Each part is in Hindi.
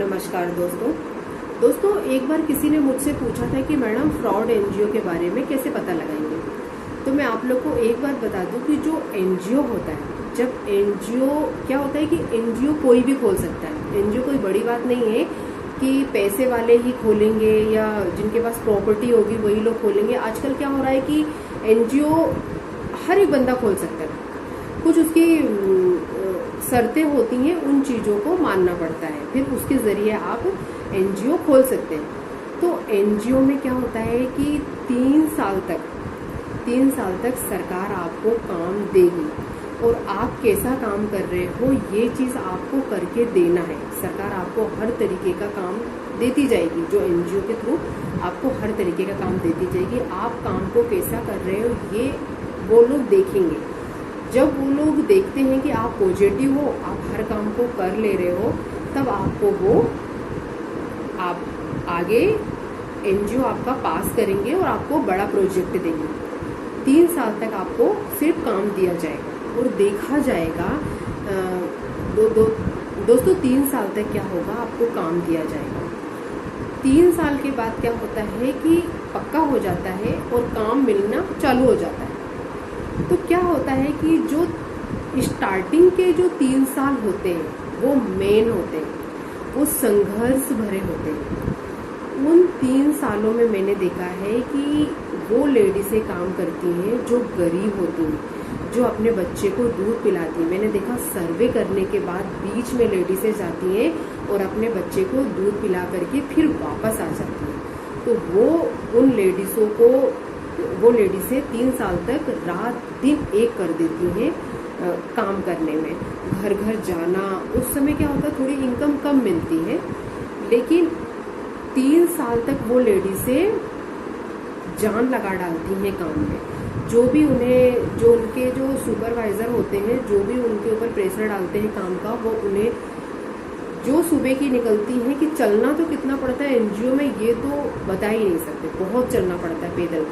नमस्कार दोस्तों एक बार किसी ने मुझसे पूछा था कि मैडम फ्रॉड एनजीओ के बारे में कैसे पता लगाएंगे। तो मैं आप लोग को एक बार बता दूं कि जो एनजीओ होता है, जब एनजीओ क्या होता है कि एनजीओ कोई भी खोल सकता है। एनजीओ कोई बड़ी बात नहीं है कि पैसे वाले ही खोलेंगे या जिनके पास प्रॉपर्टी होगी वही लोग खोलेंगे। आजकल क्या हो रहा है कि एनजीओ हर एक बंदा खोल सकता है। कुछ उसकी शर्तें होती हैं, उन चीज़ों को मानना पड़ता है, फिर उसके ज़रिए आप एनजीओ खोल सकते हैं। तो एनजीओ में क्या होता है कि 3 साल तक सरकार आपको काम देगी और आप कैसा काम कर रहे हो ये चीज़ आपको करके देना है। सरकार आपको हर तरीके का काम देती जाएगी, जो एनजीओ के थ्रू आपको हर तरीके का काम देती जाएगी। आप काम को कैसा कर रहे हो ये वो लोग देखेंगे। जब वो लोग देखते हैं कि आप पॉजिटिव हो, आप हर काम को कर ले रहे हो, तब आपको वो आप आगे एनजीओ आपका पास करेंगे और आपको बड़ा प्रोजेक्ट देंगे। 3 साल तक आपको सिर्फ काम दिया जाएगा और देखा जाएगा। दोस्तों 3 साल तक क्या होगा, आपको काम दिया जाएगा। 3 साल के बाद क्या होता है कि पक्का हो जाता है और काम मिलना चालू हो जाता है। तो क्या होता है कि जो स्टार्टिंग के जो 3 साल होते हैं वो मेन होते हैं, वो संघर्ष भरे होते हैं। उन 3 सालों में मैंने देखा है कि वो लेडीज़ें काम करती हैं जो गरीब होती हैं, जो अपने बच्चे को दूध पिलाती हैं। मैंने देखा सर्वे करने के बाद बीच में लेडीज़ें जाती हैं और अपने बच्चे को दूध पिला करके फिर वापस आ जाती हैं। तो वो लेडीज़ें 3 साल तक रात दिन एक कर देती हैं काम करने में, घर घर जाना। उस समय क्या होता है, थोड़ी इनकम कम मिलती है, लेकिन 3 साल तक वो लेडीज़ें जान लगा डालती हैं काम में। जो उनके जो सुपरवाइज़र होते हैं, जो भी उनके ऊपर प्रेशर डालते हैं काम का, वो उन्हें जो सुबह की निकलती हैं कि चलना तो कितना पड़ता है एनजीओ में ये तो बता ही नहीं सकते, बहुत चलना पड़ता है पैदल।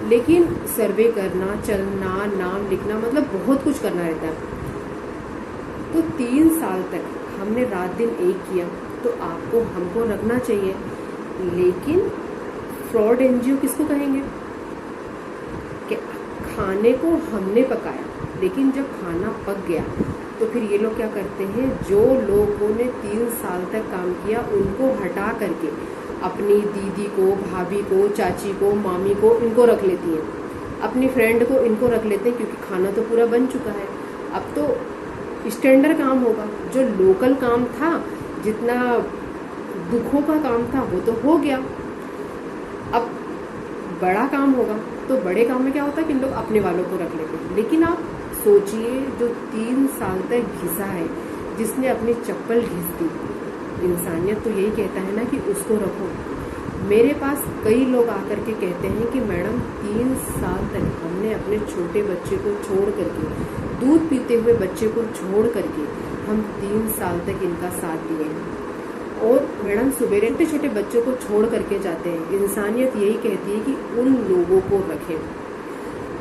लेकिन सर्वे करना, चलना, नाम लिखना, मतलब बहुत कुछ करना रहता है। तो 3 साल तक हमने रात दिन एक किया, तो हमको रखना चाहिए। लेकिन फ्रॉड एनजीओ किसको कहेंगे कि खाने को हमने पकाया, लेकिन जब खाना पक गया तो फिर ये लोग क्या करते हैं, जो लोगों ने 3 साल तक काम किया उनको हटा करके अपनी दीदी को, भाभी को, चाची को, मामी को, इनको रख लेती हैं। अपनी फ्रेंड को इनको रख लेते हैं, क्योंकि खाना तो पूरा बन चुका है। अब तो स्टैंडर्ड काम होगा, जो लोकल काम था, जितना दुखों का काम था वो तो हो गया। अब बड़ा काम होगा, तो बड़े काम में क्या होता है कि लोग अपने वालों को रख लेते हैं। लेकिन आप सोचिए, जो 3 साल तक घिसा है, जिसने अपनी चप्पल घिस दी, इंसानियत तो यही कहता है ना कि उसको रखो। मेरे पास कई लोग आकर के कहते हैं कि मैडम 3 साल तक हमने अपने छोटे बच्चे को छोड़ करके, दूध पीते हुए बच्चे को छोड़ करके हम 3 साल तक इनका साथ दिए हैं, और मैडम सवेरे छोटे बच्चों को छोड़ करके जाते हैं। इंसानियत यही कहती है कि उन लोगों को रखें।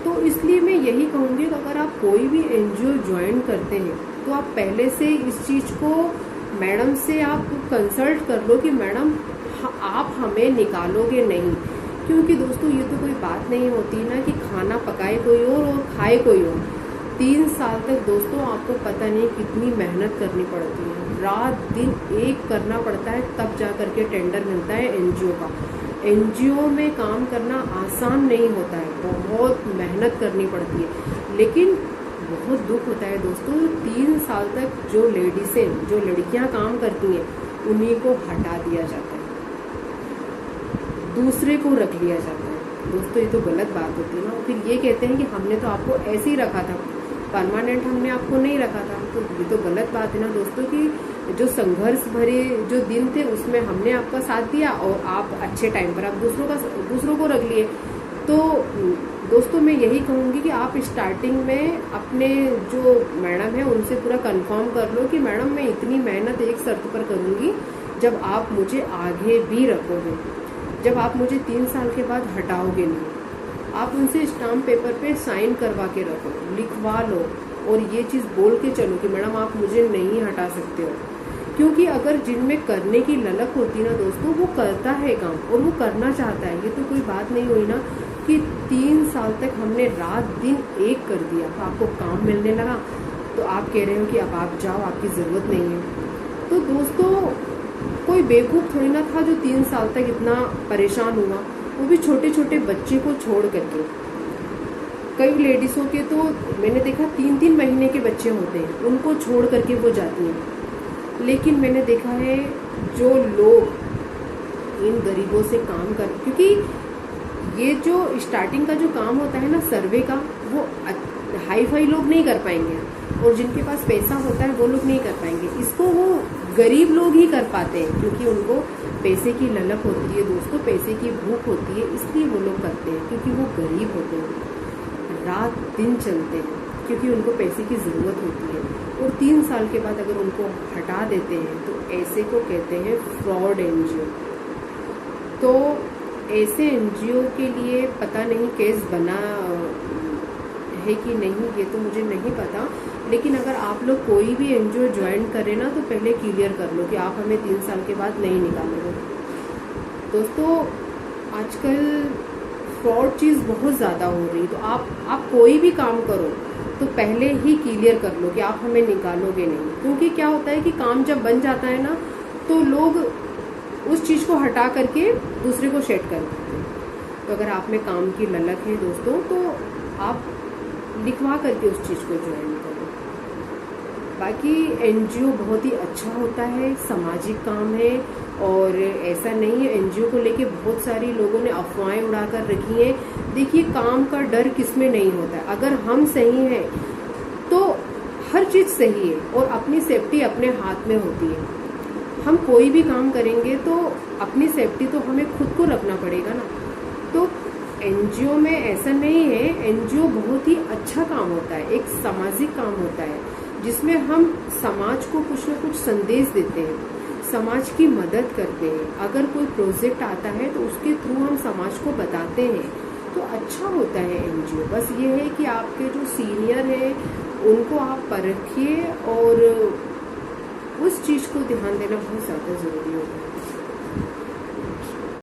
तो इसलिए मैं यही कहूँगी कि अगर आप कोई भी एनजीओ ज्वाइन करते हैं तो आप पहले से इस चीज़ को मैडम से आप कंसल्ट कर लो कि मैडम आप हमें निकालोगे नहीं। क्योंकि दोस्तों ये तो कोई बात नहीं होती ना कि खाना पकाए कोई और खाए कोई और। 3 साल तक दोस्तों आपको पता नहीं कितनी मेहनत करनी पड़ती है, रात दिन एक करना पड़ता है, तब जा करके टेंडर मिलता है एनजीओ का। एनजीओ में काम करना आसान नहीं होता है, बहुत मेहनत करनी पड़ती है, लेकिन बहुत दुख होता है दोस्तों। 3 साल तक जो लड़कियां काम करती हैं उन्हीं को हटा दिया जाता है, दूसरे को रख लिया जाता है। दोस्तों ये तो गलत बात होती है ना। फिर ये कहते हैं कि हमने तो आपको ऐसे ही रखा था, परमानेंट हमने आपको नहीं रखा था। तो ये तो गलत बात है ना दोस्तों कि जो संघर्ष भरे जो दिन थे उसमें हमने आपका साथ दिया और आप अच्छे टाइम पर आप दूसरों को रख लिए। तो दोस्तों मैं यही कहूँगी कि आप स्टार्टिंग में अपने जो मैडम है उनसे पूरा कंफर्म कर लो कि मैडम मैं इतनी मेहनत एक शर्त पर करूँगी, जब आप मुझे आगे भी रखोगे, जब आप मुझे 3 साल के बाद हटाओगे नहीं। आप उनसे स्टाम्प पेपर पे साइन करवा के रखो, लिखवा लो, और ये चीज़ बोल के चलो कि मैडम आप मुझे नहीं हटा सकते हो। क्योंकि अगर जिनमें करने की ललक होती ना दोस्तों, वो करता है काम और वो करना चाहता है। ये तो कोई बात नहीं हुई ना कि 3 साल तक हमने रात दिन एक कर दिया, तो आपको काम मिलने लगा तो आप कह रहे हो कि अब आप जाओ, आपकी ज़रूरत नहीं है। तो दोस्तों कोई बेवकूफ़ थोड़ी ना था जो 3 साल तक इतना परेशान हुआ, वो भी छोटे छोटे बच्चे को छोड़ करके। कई लेडीज़ों के तो मैंने देखा 3-3 महीने के बच्चे होते हैं, उनको छोड़ करके वो जाती हैं। लेकिन मैंने देखा है जो लोग इन गरीबों से काम कर, क्योंकि ये जो स्टार्टिंग का जो काम होता है ना सर्वे का, वो हाई फाई लोग नहीं कर पाएंगे और जिनके पास पैसा होता है वो लोग नहीं कर पाएंगे। इसको वो गरीब लोग ही कर पाते हैं, क्योंकि उनको पैसे की ललक होती है दोस्तों, पैसे की भूख होती है, इसलिए वो लोग करते हैं। क्योंकि वो गरीब होते हैं, रात दिन चलते हैं, क्योंकि उनको पैसे की ज़रूरत होती है। और 3 साल के बाद अगर उनको हटा देते हैं तो ऐसे को कहते हैं फ्रॉड एनजीओ। तो ऐसे एनजीओ के लिए पता नहीं केस बना है कि नहीं, ये तो मुझे नहीं पता। लेकिन अगर आप लोग कोई भी एनजीओ ज्वाइन करें ना, तो पहले क्लियर कर लो कि आप हमें 3 साल के बाद नहीं निकालोगे। दोस्तों आजकल फ्रॉड चीज़ बहुत ज़्यादा हो रही, तो आप कोई भी काम करो तो पहले ही क्लियर कर लो कि आप हमें निकालोगे नहीं। क्योंकि क्या होता है कि काम जब बन जाता है ना, तो लोग उस चीज़ को हटा करके दूसरे को सेट कर देते हैं। तो अगर आप में काम की ललक है दोस्तों, तो आप लिखवा करके उस चीज़ को ज्वाइन करो। बाकी एनजीओ बहुत ही अच्छा होता है, सामाजिक काम है, और ऐसा नहीं है एनजीओ को लेके बहुत सारी लोगों ने अफवाहें उड़ा कर रखी हैं। देखिए काम का डर किसमें नहीं होता है, अगर हम सही हैं तो हर चीज़ सही है और अपनी सेफ्टी अपने हाथ में होती है। हम कोई भी काम करेंगे तो अपनी सेफ्टी तो हमें खुद को रखना पड़ेगा ना। तो एनजीओ में ऐसा नहीं है, एनजीओ बहुत ही अच्छा काम होता है, एक सामाजिक काम होता है जिसमें हम समाज को कुछ न कुछ संदेश देते हैं, समाज की मदद करते हैं। अगर कोई प्रोजेक्ट आता है तो उसके थ्रू हम समाज को बताते हैं, तो अच्छा होता है एनजीओ। बस ये है कि आपके जो सीनियर हैं उनको आप परखिए और उस चीज़ को ध्यान देना बहुत ज़्यादा ज़रूरी होता है।